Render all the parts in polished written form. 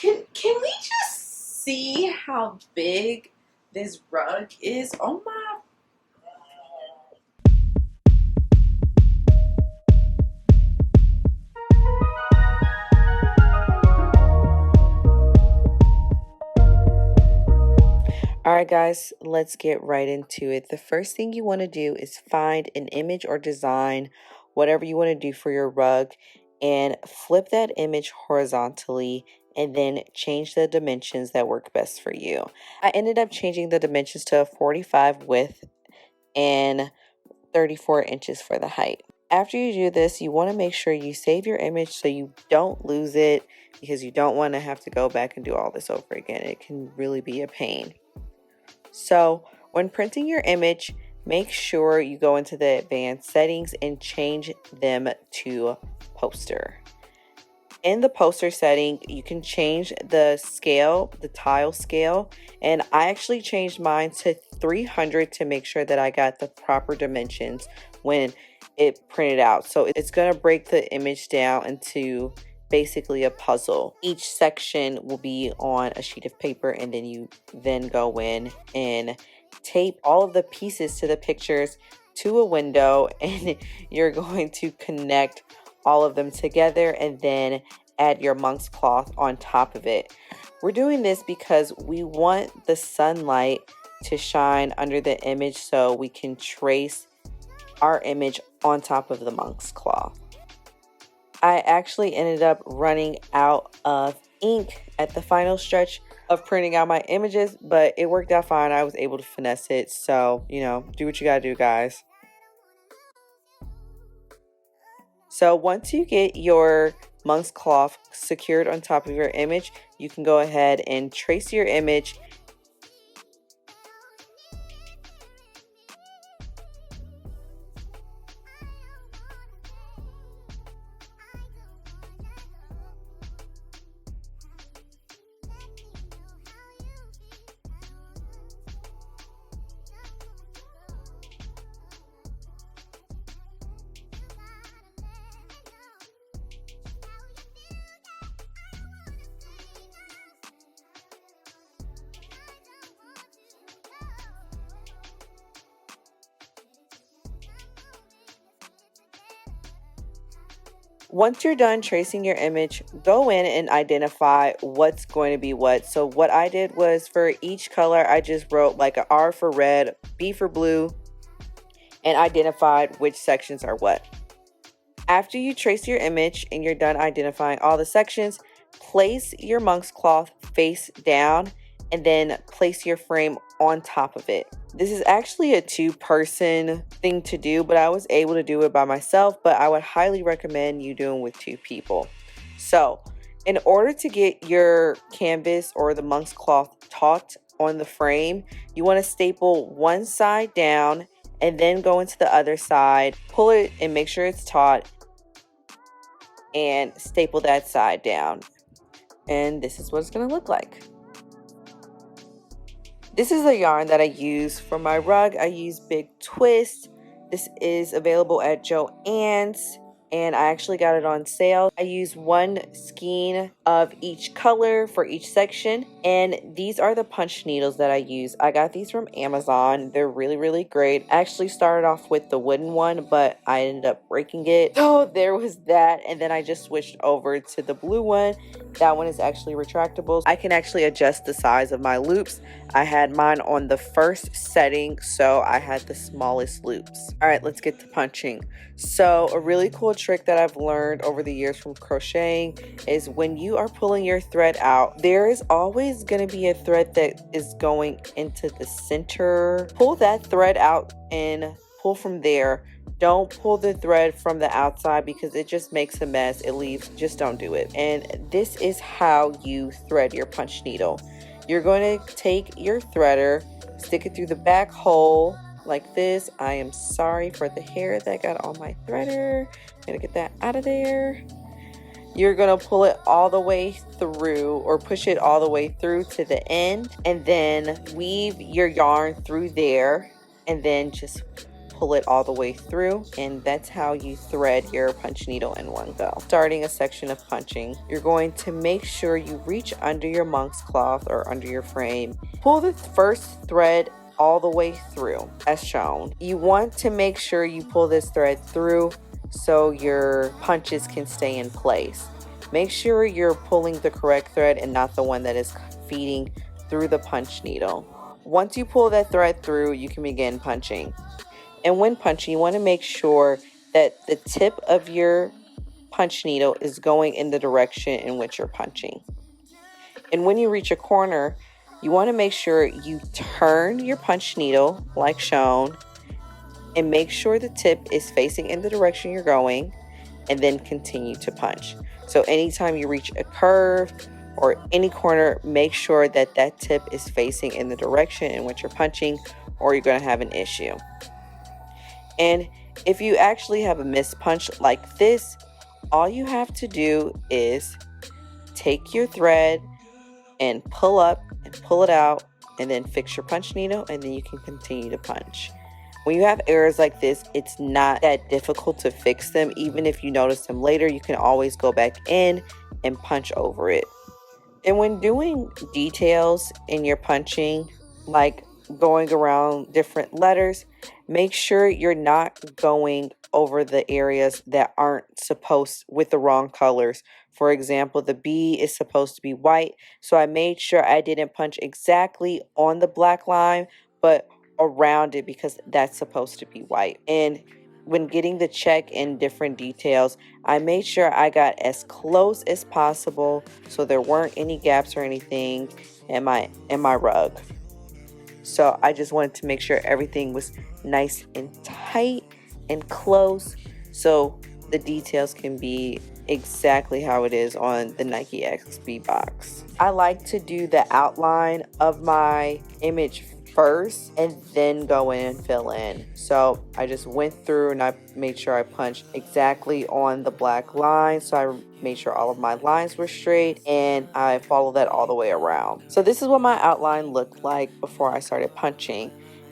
Can we just see how big this rug is? Oh my. Alright guys, let's get right into it. The first thing you want to do is find an image or design, whatever you want to do for your rug, and flip that image horizontally and then change the dimensions that work best for you. I ended up changing the dimensions to a 45 width and 34 inches for the height. After you do this, you want to make sure you save your image so you don't lose it, because you don't want to have to go back and do all this over again. It can really be a pain. So when printing your image, make sure you go into the advanced settings and change them to poster. In the poster setting, you can change the scale, the tile scale, and I actually changed mine to 300 to make sure that I got the proper dimensions when it printed out. So it's going to break the image down into basically a puzzle. Each section will be on a sheet of paper, and then you then go in and tape all of the pieces to the pictures to a window, and you're going to connect all of them together and then add your monk's cloth on top of it. We're doing this because we want the sunlight to shine under the image so we can trace our image on top of the monk's cloth. I actually ended up running out of ink at the final stretch of printing out my images, but it worked out fine. I was able to finesse it. So, do what you gotta do, guys. So once you get your monk's cloth secured on top of your image, you can go ahead and trace your image. Once you're done tracing your image, go in and identify what's going to be what. So what I did was, for each color, I just wrote like an R for red, B for blue, and identified which sections are what. After you trace your image and you're done identifying all the sections, place your monk's cloth face down and then place your frame on top of it. This is actually a two-person thing to do, but I was able to do it by myself, but I would highly recommend you doing with two people. So in order to get your canvas or the monk's cloth taut on the frame, you want to staple one side down and then go into the other side, pull it and make sure it's taut, and staple that side down. And this is what it's going to look like. This is a yarn that I use for my rug. I use Big Twist. This is available at Joann's, and I actually got it on sale. I use one skein of each color for each section, and these are the punch needles that I use. I got these from Amazon. They're really, really great. I actually started off with the wooden one, but I ended up breaking it. So there was that, and then I just switched over to the blue one. That one is actually retractable. I can actually adjust the size of my loops. I had mine on the first setting, so I had the smallest loops. All right, let's get to punching. So a really cool trick that I've learned over the years from crocheting is when you are pulling your thread out, there is always going to be a thread that is going into the center. Pull that thread out and pull from there. Don't pull the thread from the outside because it just makes a mess. It leaves, just don't do it. And this is how you thread your punch needle. You're going to take your threader, stick it through the back hole like this. I am sorry for the hair that got on my threader. I'm going to get that out of there. You're going to pull it all the way through, or push it all the way through to the end, and then weave your yarn through there, and then just pull it all the way through, and that's how you thread your punch needle in one go. Starting a section of punching, you're going to make sure you reach under your monk's cloth or under your frame. Pull the first thread all the way through as shown. You want to make sure you pull this thread through so your punches can stay in place. Make sure you're pulling the correct thread and not the one that is feeding through the punch needle. Once you pull that thread through, you can begin punching. And when punching, you want to make sure that the tip of your punch needle is going in the direction in which you're punching. And when you reach a corner, you want to make sure you turn your punch needle like shown and make sure the tip is facing in the direction you're going, and then continue to punch. So anytime you reach a curve or any corner, make sure that that tip is facing in the direction in which you're punching, or you're going to have an issue. And if you actually have a missed punch like this, all you have to do is take your thread and pull up and pull it out, and then fix your punch needle, and then you can continue to punch. When you have errors like this, it's not that difficult to fix them. Even if you notice them later, you can always go back in and punch over it. And when doing details in your punching, like going around different letters, make sure you're not going over the areas that aren't supposed with the wrong colors. For example, the B is supposed to be white, so I made sure I didn't punch exactly on the black line, but around it, because that's supposed to be white. And when getting the check in different details, I made sure I got as close as possible so there weren't any gaps or anything in my rug. So I just wanted to make sure everything was nice and tight and close so the details can be exactly how it is on the Nike XB box. I like to do the outline of my image first and then go in and fill in. So I just went through and I made sure I punched exactly on the black line. So I made sure all of my lines were straight and I followed that all the way around. So this is what my outline looked like before I started punching.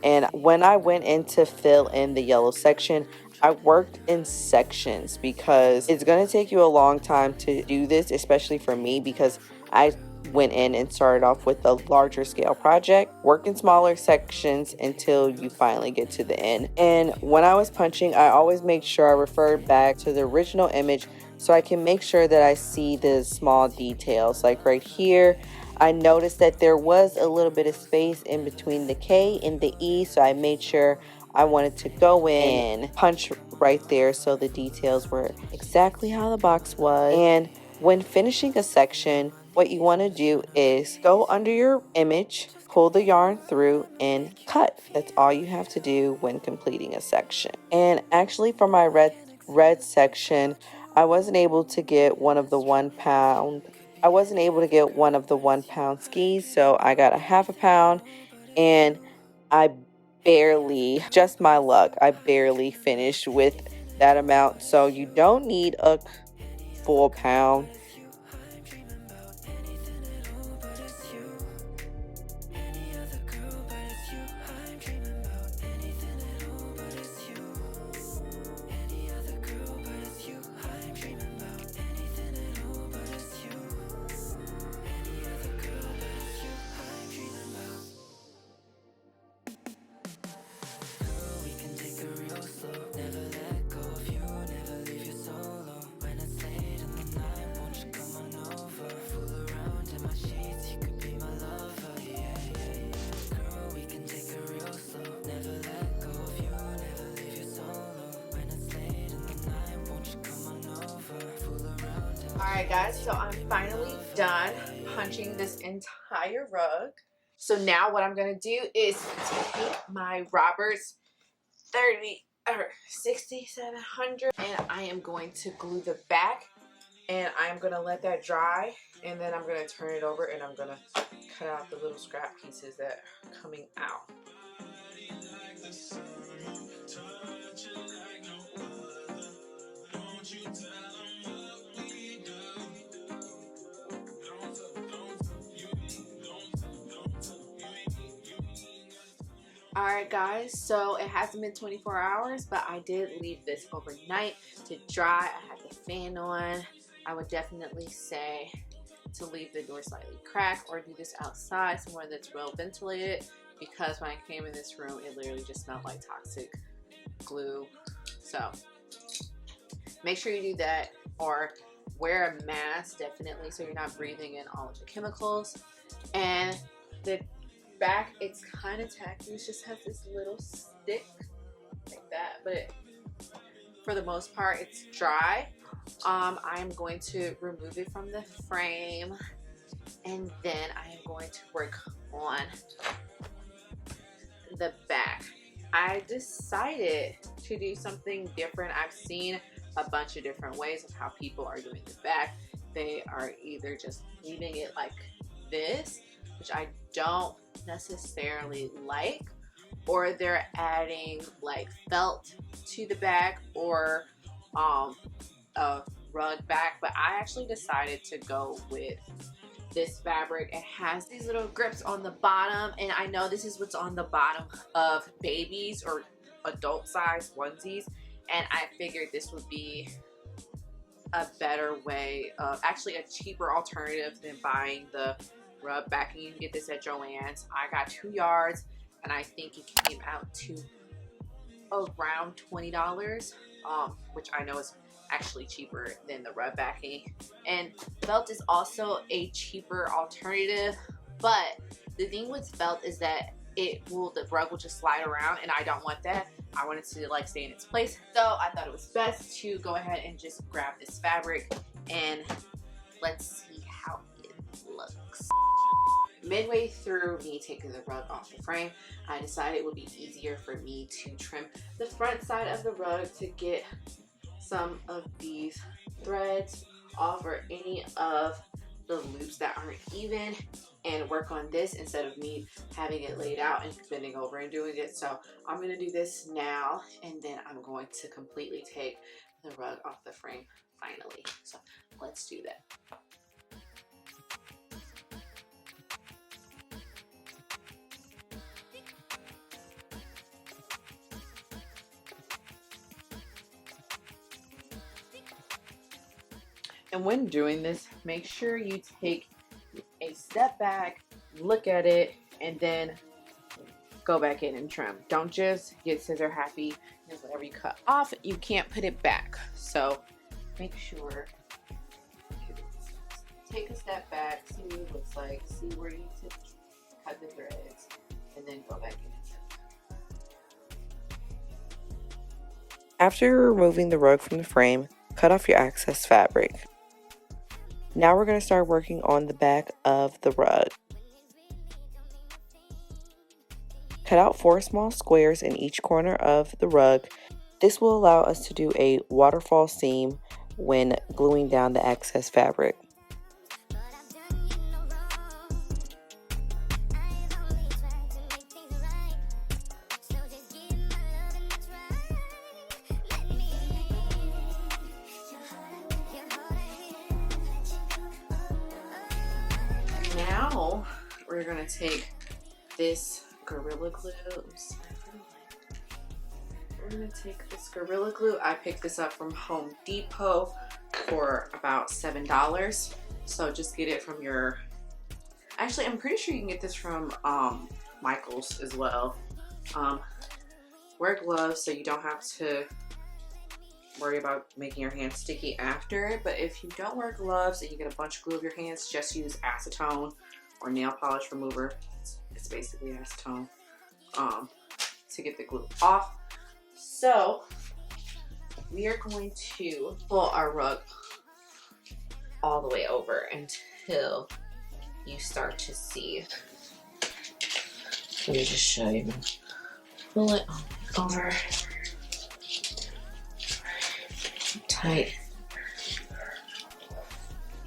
And when I went in to fill in the yellow section, I worked in sections because it's going to take you a long time to do this, especially for me, because I went in and started off with a larger scale project. Work in smaller sections until you finally get to the end. And when I was punching, I always make sure I referred back to the original image so I can make sure that I see the small details. Like right here, I noticed that there was a little bit of space in between the K and the E, so I made sure I wanted to go in, punch right there so the details were exactly how the box was. And when finishing a section, what you want to do is go under your image, pull the yarn through, and cut. That's all you have to do when completing a section. And actually for my red section, I wasn't able to get one of the 1 pound. I wasn't able to get one of the 1 pound skis, so I got a half a pound, and I barely, just my luck, I barely finished with that amount. So you don't need a full pound. Alright guys, so I'm finally done punching this entire rug. So now what I'm going to do is take my Roberts 6700 and I am going to glue the back, and I'm going to let that dry, and then I'm going to turn it over and I'm going to cut out the little scrap pieces that are coming out. Alright guys, so it hasn't been 24 hours, but I did leave this overnight to dry. I had the fan on. I would definitely say to leave the door slightly cracked or do this outside somewhere that's well ventilated, because when I came in this room it literally just smelled like toxic glue. So make sure you do that, or wear a mask definitely so you're not breathing in all of the chemicals. And the back, it's kind of tacky. It just has this little stick like that, but for the most part it's dry. I am going to remove it from the frame, and then I am going to work on the back. I decided to do something different. I've seen a bunch of different ways of how people are doing the back. They are either just leaving it like this, which I don't necessarily like, or they're adding like felt to the back, or a rug back. But I actually decided to go with this fabric. It has these little grips on the bottom, and I know this is what's on the bottom of babies or adult size onesies, and I figured this would be a better way of, actually a cheaper alternative than buying the rug backing. You can get this at Joann's. I got 2 yards and I think it came out to around $20, which I know is actually cheaper than the rug backing. And felt is also a cheaper alternative, but the thing with felt is that the rug will just slide around, and I don't want that. I want it to like stay in its place. So I thought it was best to go ahead and just grab this fabric, and let's see how it looks. Midway through me taking the rug off the frame, I decided it would be easier for me to trim the front side of the rug to get some of these threads off, or any of the loops that aren't even, and work on this instead of me having it laid out and bending over and doing it. So I'm going to do this now, and then I'm going to completely take the rug off the frame finally. So let's do that. And when doing this, make sure you take a step back, look at it, and then go back in and trim. Don't just get scissor happy, because whatever you cut off, you can't put it back. So make sure you take a step back, see what it looks like, see where you need to cut the threads, and then go back in and trim. After removing the rug from the frame, cut off your excess fabric. Now we're going to start working on the back of the rug. Cut out 4 small squares in each corner of the rug. This will allow us to do a waterfall seam when gluing down the excess fabric. Now we're going to take this Gorilla Glue. We're going to take this Gorilla Glue. I picked this up from Home Depot for about $7. So just get it from your, actually I'm pretty sure you can get this from Michael's as well. Wear gloves so you don't have to worry about making your hands sticky after it. But if you don't wear gloves and you get a bunch of glue of your hands, just use acetone or nail polish remover. It's basically acetone to get the glue off. So we are going to pull our rug all the way over until you start to see. Let me just show you. Pull it over tight.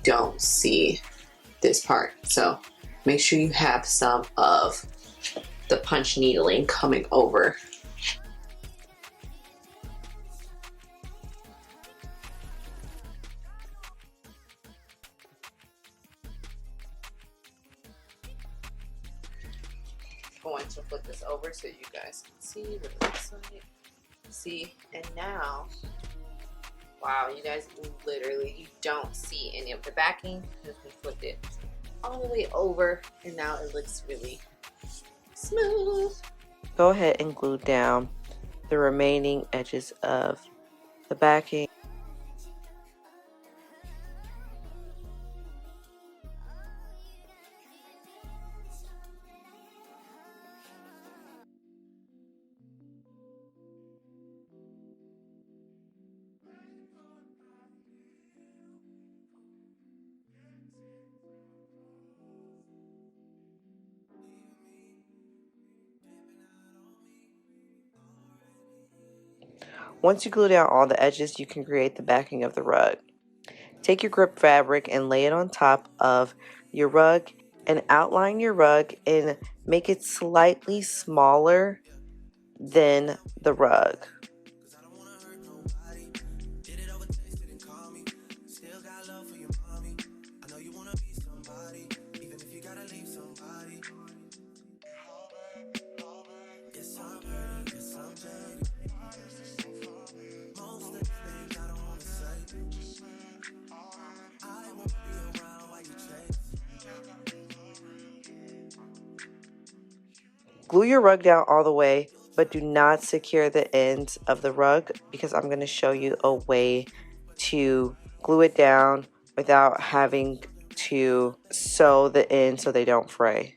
Don't see this part, so make sure you have some of the punch needling coming over. going to flip this over so you guys can see what it looks like. See, and now, wow, you guys literally, you don't see any of the backing because we flipped it all the way over, and now it looks really smooth. Go ahead and glue down the remaining edges of the backing. Once you glue down all the edges, you can create the backing of the rug. Take your grip fabric and lay it on top of your rug and outline your rug and make it slightly smaller than the rug. Glue your rug down all the way, but do not secure the ends of the rug because I'm going to show you a way to glue it down without having to sew the ends so they don't fray.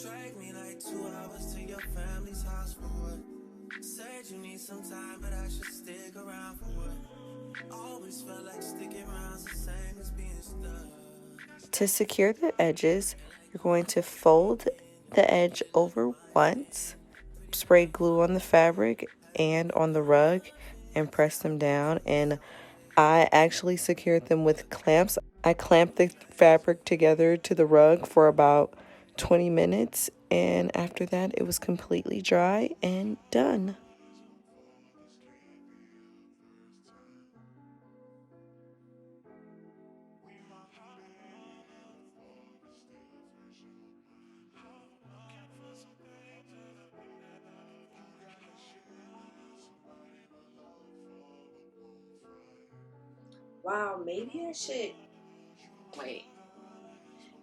Drag me like 2 hours to your family's house for what? Said you need some time, but I should stick around for what? Always felt like sticking around's the same as being stuck. To secure the edges, you're going to fold the edge over once, spray glue on the fabric and on the rug, and press them down. And I actually secured them with clamps. I clamped the fabric together to the rug for about 20 minutes, and after that it was completely dry and done. Wow, maybe I should wait.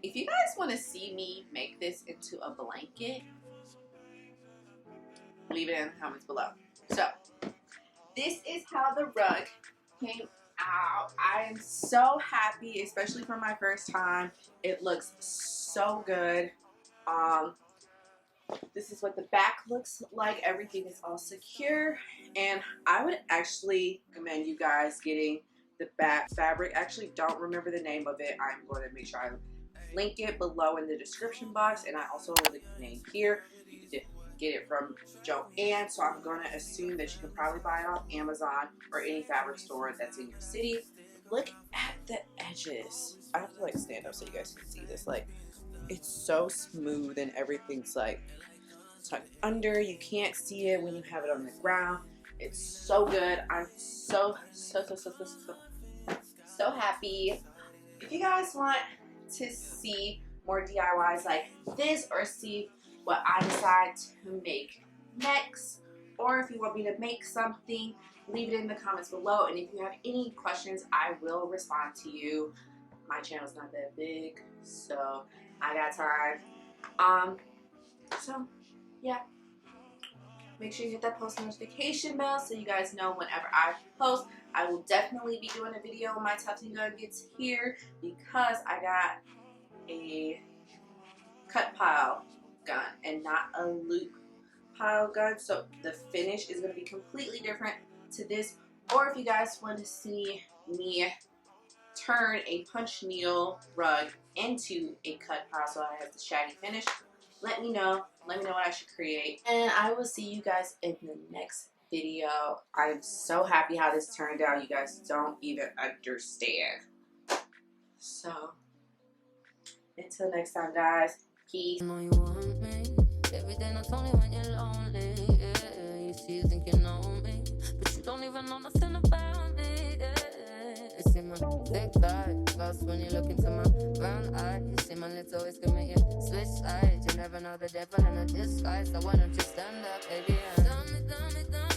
If you guys want to see me make this into a blanket, leave it in the comments below. So, this is how the rug came out. I am so happy, especially for my first time. It looks so good. This is what the back looks like. Everything is all secure, and I would actually recommend you guys getting the back fabric. I actually don't remember the name of it. I'm going to make sure I link it below in the description box, and I also will link the name here. You can get it from Joanne, so I'm going to assume that you can probably buy it off Amazon or any fabric store that's in your city. Look at the edges. I have to like stand up so you guys can see this. Like, it's so smooth and everything's like tucked under. You can't see it when you have it on the ground. It's so good. I'm so happy. If you guys want to see more DIYs like this, or see what I decide to make next, or if you want me to make something, leave it in the comments below. And if you have any questions, I will respond to you. My channel's not that big, so I got time. So yeah, make sure you hit that post notification bell so you guys know whenever I post. I will definitely be doing a video when my tufting gun gets here because I got a cut pile gun and not a loop pile gun, so the finish is going to be completely different to this. Or if you guys want to see me turn a punch needle rug into a cut pile so I have the shaggy finish, let me know. Let me know what I should create, and I will see you guys in the next video. I'm so happy how this turned out. You guys don't even understand. So until next time, guys, peace. I know you want me. Every day not only when you're lonely. Yeah, you see you think you know me, but you don't even know nothing about me. Yeah, you see my thick thighs, lost when you look into my brown eye. You see my lips always commit you switch sides. You never know the devil in a disguise, so why don't you stand up, baby? Tell me, tell me, tell me.